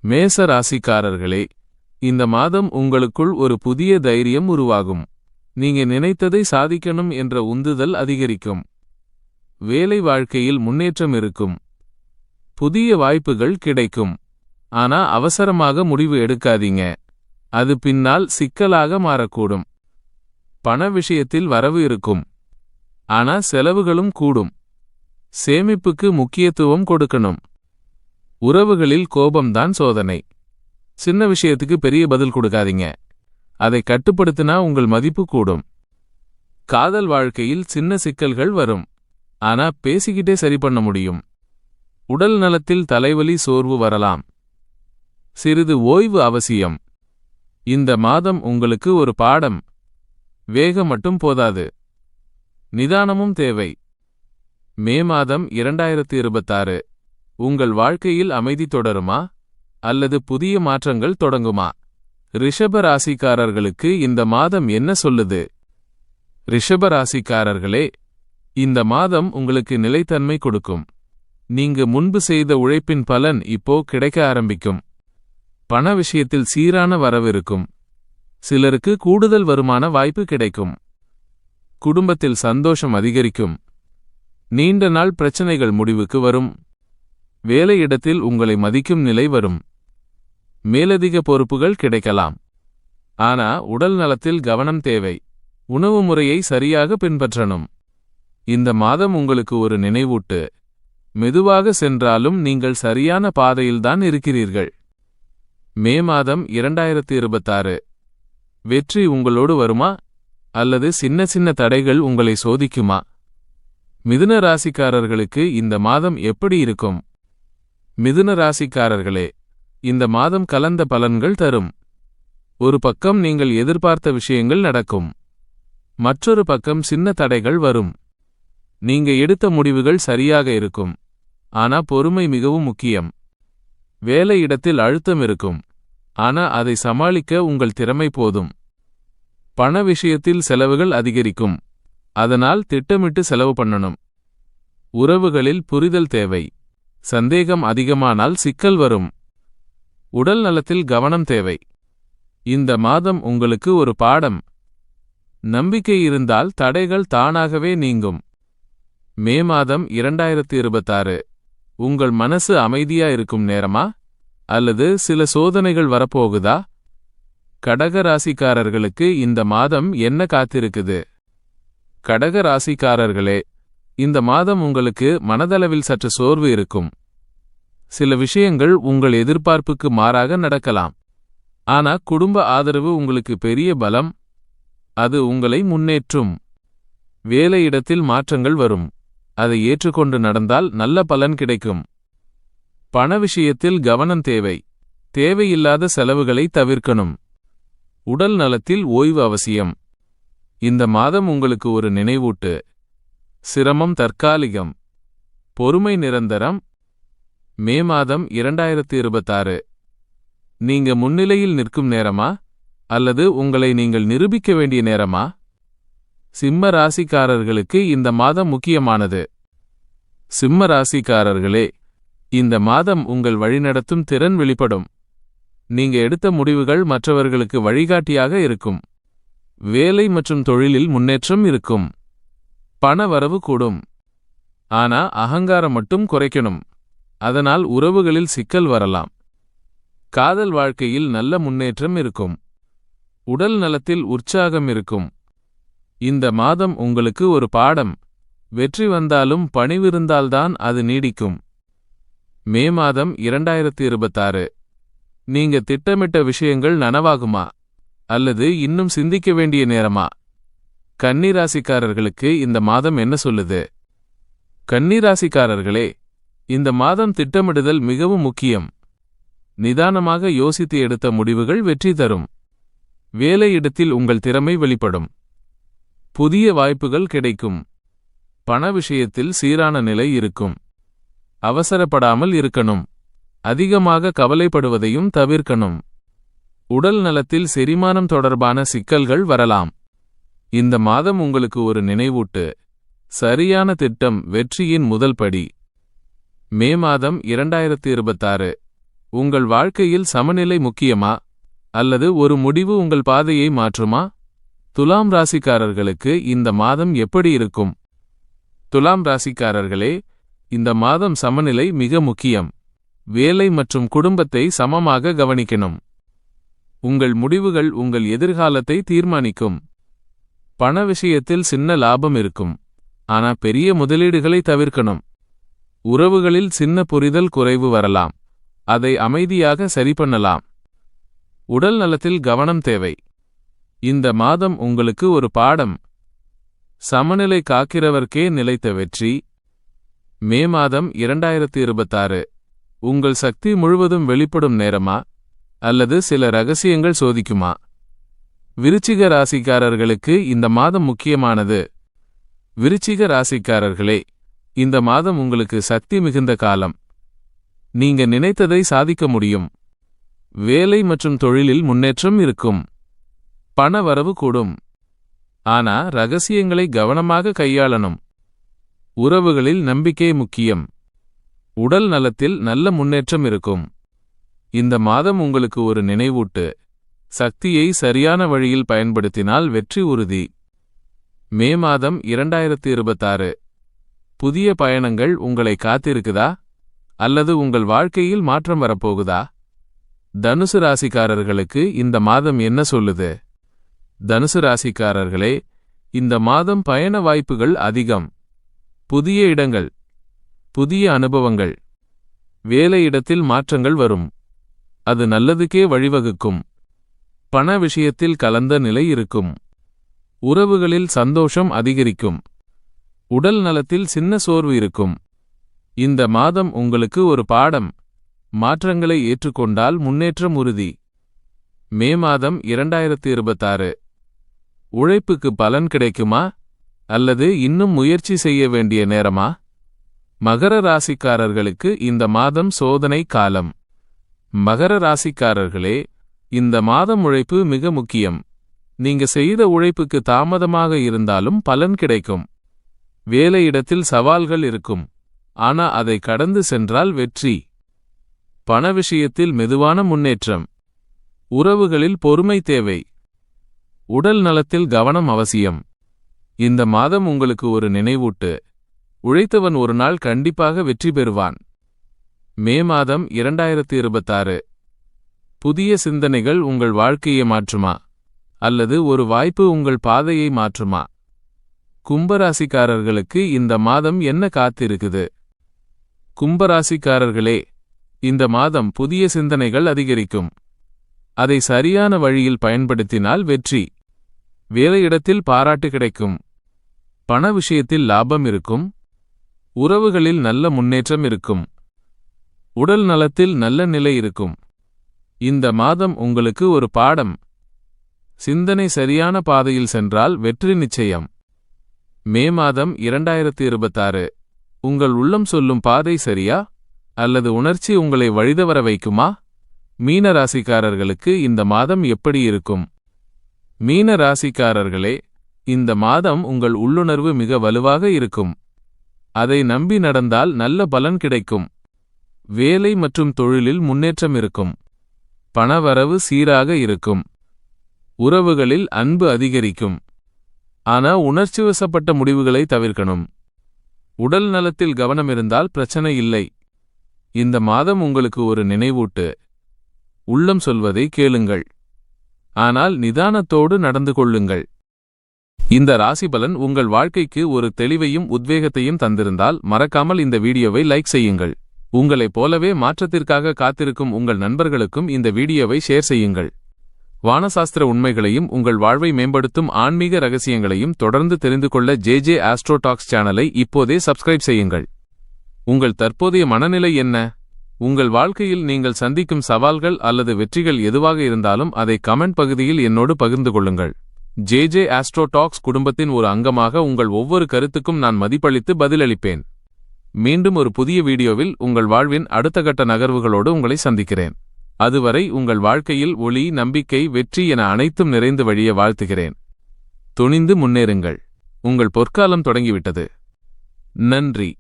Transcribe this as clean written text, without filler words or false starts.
மேச ராசிக்காரர்களே, இந்த மாதம் உங்களுக்குள் ஒரு புதிய தைரியம் உருவாகும். நீங்க நினைத்ததை சாதிக்கணும் என்ற உந்துதல் அதிகரிக்கும். வேலை வாழ்க்கையில் முன்னேற்றம் இருக்கும். புதிய வாய்ப்புகள் கிடைக்கும். ஆனா அவசரமாக முடிவு எடுக்காதீங்க. அது பின்னால் சிக்கலாக மாறக்கூடும். பண விஷயத்தில் வரவு இருக்கும். ஆனா செலவுகளும் கூடும். சேமிப்புக்கு முக்கியத்துவம் கொடுக்கணும். உறவுகளில் கோபம்தான் சோதனை. சின்ன விஷயத்துக்கு பெரிய பதில் கொடுக்காதீங்க. அதை கட்டுப்படுத்தினா உங்கள் மதிப்பு கூடும். காதல் வாழ்க்கையில் சின்ன சிக்கல்கள் வரும். ஆனா பேசிக்கிட்டே சரி பண்ண முடியும். உடல் நலத்தில் தலைவலி சோர்வு வரலாம். சிறிது ஓய்வு அவசியம். இந்த மாதம் உங்களுக்கு ஒரு பாடம். வேகம் மட்டும் போதாது, நிதானமும் தேவை. மே மாதம் 2026. உங்கள் வாழ்க்கையில் அமைதி தொடருமா அல்லது புதிய மாற்றங்கள் தொடங்குமா? ரிஷப ராசிக்காரர்களுக்கு இந்த மாதம் என்ன சொல்லுது? ரிஷப ராசிக்காரர்களே, இந்த மாதம் உங்களுக்கு நிலைத்தன்மை கொடுக்கும். நீங்க முன்பு செய்த உழைப்பின் பலன் இப்போ கிடைக்க ஆரம்பிக்கும். பண விஷயத்தில் சீரான வரவிருக்கும். சிலருக்கு கூடுதல் வருமான வாய்ப்பு கிடைக்கும். குடும்பத்தில் சந்தோஷம் அதிகரிக்கும். நீண்ட நாள் பிரச்சனைகள் முடிவுக்கு வரும். வேலையிடத்தில் உங்களை மதிக்கும் நிலை வரும். மேலதிக பொறுப்புகள் கிடைக்கலாம். ஆனா உடல் நலத்தில் கவனம் தேவை. உணவு முறையை சரியாக பின்பற்றணும். இந்த மாதம் உங்களுக்கு ஒரு நினைவூட்டு. மெதுவாக சென்றாலும் நீங்கள் சரியான பாதையில்தான் இருக்கிறீர்கள். மே மாதம் 2026. வெற்றி உங்களோடு வருமா அல்லது சின்ன சின்ன தடைகள் உங்களை சோதிக்குமா? மிதுன ராசிக்காரர்களுக்கு இந்த மாதம் எப்படி இருக்கும்? மிதுன ராசிக்காரர்களே, இந்த மாதம் கலந்த பலன்கள் தரும். ஒரு பக்கம் நீங்கள் எதிர்பார்த்த விஷயங்கள் நடக்கும். மற்றொரு பக்கம் சின்ன தடைகள் வரும். நீங்க எடுத்த முடிவுகள் சரியாக இருக்கும். ஆனா பொறுமை மிகவும் முக்கியம். வேலையிடத்தில் அழுத்தம் இருக்கும். ஆனா அதை சமாளிக்க உங்கள் திறமை போதும். பண விஷயத்தில் செலவுகள் அதிகரிக்கும். அதனால் திட்டமிட்டு செலவு பண்ணணும். உறவுகளில் புரிதல் தேவை. சந்தேகம் அதிகமானால் சிக்கல் வரும். உடல் நலத்தில் கவனம் தேவை. இந்த மாதம் உங்களுக்கு ஒரு பாடம். நம்பிக்கை இருந்தால் தடைகள் தானாகவே நீங்கும். மே மாதம் 2026. உங்கள் மனசு அமைதியா இருக்கும் நேரமா அல்லது சில சோதனைகள் வரப்போகுதா? கடக ராசிக்காரர்களுக்கு இந்த மாதம் என்ன காத்திருக்குது? கடக ராசிக்காரர்களே, இந்த மாதம் உங்களுக்கு மனதளவில் சற்று சோர்வு இருக்கும். சில விஷயங்கள் உங்கள் எதிர்பார்ப்புக்கு மாறாக நடக்கலாம். ஆனா குடும்ப ஆதரவு உங்களுக்கு பெரிய பலம். அது உங்களை முன்னேற்றும். வேலையிடத்தில் மாற்றங்கள் வரும். அதை ஏற்றுக்கொண்டு நடந்தால் நல்ல பலன் கிடைக்கும். பண விஷயத்தில் கவனம் தேவை. தேவையில்லாத செலவுகளை தவிர்க்கணும். உடல் நலத்தில் ஓய்வு அவசியம். இந்த மாதம் உங்களுக்கு ஒரு நினைவூட்டு. சிரமம் தற்காலிகம். பொறுமை நிரந்தரம். மே மாதம் 2026. நீங்க முன்னிலையில் நிற்கும் நேரமா அல்லது உங்களை நீங்கள் நிரூபிக்க வேண்டிய நேரமா? சிம்ம ராசிக்காரர்களுக்கு இந்த மாதம் முக்கியமானது. சிம்ம ராசிக்காரர்களே, இந்த மாதம் உங்கள் வழிநடத்தும் திறன் வெளிப்படும். நீங்க எடுத்த முடிவுகள் மற்றவர்களுக்கு வழிகாட்டியாக இருக்கும். வேலை மற்றும் தொழிலில் முன்னேற்றம் இருக்கும். பண வரவு கூடும். ஆனா அகங்காரம் மட்டும் குறைக்கணும். அதனால் உறவுகளில் சிக்கல் வரலாம். காதல் வாழ்க்கையில் நல்ல முன்னேற்றம் இருக்கும். உடல் நலத்தில் உற்சாகம் இருக்கும். இந்த மாதம் உங்களுக்கு ஒரு பாடம். வெற்றி வந்தாலும் பணிவிருந்தால்தான் அது நீடிக்கும். மே மாதம் 2026. நீங்க திட்டமிட்ட விஷயங்கள் நனவாகுமா அல்லது இன்னும் சிந்திக்க வேண்டிய நேரமா? கன்னிராசிக்காரர்களுக்கு இந்த மாதம் என்ன சொல்லுது? கன்னிராசிக்காரர்களே, இந்த மாதம் திட்டமிடுதல் மிகவும் முக்கியம். நிதானமாக யோசித்து எடுத்த முடிவுகள் வெற்றி தரும். வேலையிடத்தில் உங்கள் திறமை வெளிப்படும். புதிய வாய்ப்புகள் கிடைக்கும். பண விஷயத்தில் சீரான நிலை இருக்கும். அவசரப்படாமல் இருக்கணும். அதிகமாக கவலைப்படுவதையும் தவிர்க்கணும். உடல் நலத்தில் செரிமானம் தொடர்பான சிக்கல்கள் வரலாம். இந்த மாதம் உங்களுக்கு ஒரு நினைவூட்டு. சரியான திட்டம் வெற்றியின் முதல் படி. மே மாதம் 2026. உங்கள் வாழ்க்கையில் சமநிலை முக்கியமா அல்லது ஒரு முடிவு உங்கள் பாதையை மாற்றுமா? துலாம் ராசிக்காரர்களுக்கு இந்த மாதம் எப்படி இருக்கும்? துலாம் ராசிக்காரர்களே, இந்த மாதம் சமநிலை மிக முக்கியம். வேலை மற்றும் குடும்பத்தை சமமாக கவனிக்கணும். உங்கள் முடிவுகள் உங்கள் எதிர்காலத்தை தீர்மானிக்கும். பண விஷயத்தில் சின்ன லாபம் இருக்கும், ஆனா பெரிய முதலீடுகளை தவிர்க்கணும். உறவுகளில் சின்ன புரிதல் குறைவு வரலாம், அதை அமைதியாக சரிபண்ணலாம். உடல் நலத்தில் கவனம் தேவை. இந்த மாதம் உங்களுக்கு ஒரு பாடம். சமநிலை காக்கிறவர்க்கே நிலைத்த வெற்றி. மே மாதம் 2026 உங்கள் சக்தி முழுவதும் வெளிப்படும் நேரமா அல்லது சில ரகசியங்கள் சோதிக்குமா? விருச்சிக ராசிக்காரர்களுக்கு இந்த மாதம் முக்கியமானது. விருச்சிக ராசிக்காரர்களே, இந்த மாதம் உங்களுக்கு சக்தி மிகுந்த காலம். நீங்க நினைத்ததை சாதிக்க முடியும். வேலை மற்றும் தொழிலில் முன்னேற்றம் இருக்கும். பண வரவு கூடும். ஆனா ரகசியங்களை கவனமாக கையாளணும். உறவுகளில் நம்பிக்கை முக்கியம். உடல் நலத்தில் நல்ல முன்னேற்றம் இருக்கும். இந்த மாதம் உங்களுக்கு ஒரு நினைவூட்டு. சக்தியை சரியான வழியில் பயன்படுத்தினால் வெற்றி உறுதி. மே மாதம் 2026 புதிய பயணங்கள் உங்களை காத்திருக்குதா அல்லது உங்கள் வாழ்க்கையில் மாற்றம் வரப்போகுதா? தனுசு ராசிக்காரர்களுக்கு இந்த மாதம் என்ன சொல்லுது? தனுசு ராசிக்காரர்களே, இந்த மாதம் பயண வாய்ப்புகள் அதிகம். புதிய இடங்கள், புதிய அனுபவங்கள், வேலையிடத்தில் மாற்றங்கள் வரும். அது நல்லதுக்கே வழிவகுக்கும். பண விஷயத்தில் கலந்த நிலை இருக்கும். உறவுகளில் சந்தோஷம் அதிகரிக்கும். உடல் நலத்தில் சின்ன சோர்வு இருக்கும். இந்த மாதம் உங்களுக்கு ஒரு பாடம். மாற்றங்களை ஏற்றுக்கொண்டால் முன்னேற்றம் உறுதி. மே மாதம் 2026 உழைப்புக்கு பலன் கிடைக்குமா அல்லது இன்னும் முயற்சி செய்ய வேண்டிய நேரமா? மகர ராசிக்காரர்களுக்கு இந்த மாதம் சோதனை காலம். மகர ராசிக்காரர்களே, இந்த மாதம் உழைப்பு மிக முக்கியம். நீங்க செய்த உழைப்புக்கு தாமதமாக இருந்தாலும் பலன் கிடைக்கும். வேலையிடத்தில் சவால்கள் இருக்கும், ஆனா அதை கடந்து சென்றால் வெற்றி. பண விஷயத்தில் மெதுவான முன்னேற்றம். உறவுகளில் பொறுமை தேவை. உடல் நலத்தில் கவனம் அவசியம். இந்த மாதம் உங்களுக்கு ஒரு நினைவூட்டு. உழைத்தவன் ஒரு நாள் கண்டிப்பாக வெற்றி பெறுவான். மே மாதம் 2026 புதிய சிந்தனைகள் உங்கள் வாழ்க்கையை மாற்றுமா அல்லது ஒரு வாய்ப்பு உங்கள் பாதையை மாற்றுமா? கும்பராசிக்காரர்களுக்கு இந்த மாதம் என்ன காத்திருக்குது? கும்பராசிக்காரர்களே, இந்த மாதம் புதிய சிந்தனைகள் அதிகரிக்கும். அதை சரியான வழியில் பயன்படுத்தினால் வெற்றி. வேலையிடத்தில் பாராட்டு கிடைக்கும். பண விஷயத்தில் லாபம் இருக்கும். உறவுகளில் நல்ல முன்னேற்றம் இருக்கும். உடல் நலத்தில் நல்ல நிலை இருக்கும். இந்த மாதம் உங்களுக்கு ஒரு பாடம். சிந்தனை சரியான பாதையில் சென்றால் வெற்றி நிச்சயம். மே மாதம் 2026 உங்கள் உள்ளம் சொல்லும் பாதை சரியா அல்லது உணர்ச்சி உங்களை வழிதவர வைக்குமா? மீன ராசிக்காரர்களுக்கு இந்த மாதம் எப்படி இருக்கும்? மீன ராசிக்காரர்களே, இந்த மாதம் உங்கள் உள்ளுணர்வு மிக வலுவாக இருக்கும். அதை நம்பி நடந்தால் நல்ல பலன் கிடைக்கும். வேலை மற்றும் தொழிலில் முன்னேற்றம் இருக்கும். பணவரவு சீராக இருக்கும். உறவுகளில் அன்பு அதிகரிக்கும். ஆனா உணர்ச்சிவசப்பட்ட முடிவுகளை தவிர்க்கணும். உடல் நலத்தில் கவனம் இருந்தால் பிரச்சனை இல்லை. இந்த மாதம் உங்களுக்கு ஒரு நினைவூட்டு. உள்ளம் சொல்வதை கேளுங்கள், ஆனால் நிதானத்தோடு நடந்து கொள்ளுங்கள். இந்த ராசிபலன் உங்கள் வாழ்க்கைக்கு ஒரு தெளிவையும் உத்வேகத்தையும் தந்திருந்தால் மறக்காமல் இந்த வீடியோவை லைக் செய்யுங்கள். உங்களைப் போலவே மாற்றத்திற்காக காத்திருக்கும் உங்கள் நண்பர்களுக்கும் இந்த வீடியோவை ஷேர் செய்யுங்கள். வானசாஸ்திர உண்மைகளையும் உங்கள் வாழ்வை மேம்படுத்தும் ஆன்மீக ரகசியங்களையும் தொடர்ந்து தெரிந்து கொள்ள JJ Astro Talks சேனலை இப்போதே சப்ஸ்கிரைப் செய்யுங்கள். உங்கள் தற்போதைய மனநிலை என்ன? உங்கள் வாழ்க்கையில் நீங்கள் சந்திக்கும் சவால்கள் அல்லது வெற்றிகள் எதுவாக இருந்தாலும் அதை கமெண்ட் பகுதியில் என்னோடு பகிர்ந்து கொள்ளுங்கள். JJ Astro Talks குடும்பத்தின் ஒரு அங்கமாக உங்கள் ஒவ்வொரு கருத்துக்கும் நான் மதிப்பளித்து பதிலளிப்பேன். மீண்டும் ஒரு புதிய வீடியோவில் உங்கள் வாழ்வின் அடுத்த கட்ட நகர்வுகளோடு உங்களை சந்திக்கிறேன். அதுவரை உங்கள் வாழ்க்கையில் ஒளி, நம்பிக்கை, வெற்றி என அனைத்தும் நிறைந்து வழிய வாழ்த்துகிறேன். துணிந்து முன்னேறுங்கள். உங்கள் பொற்காலம் தொடங்கிவிட்டது. நன்றி.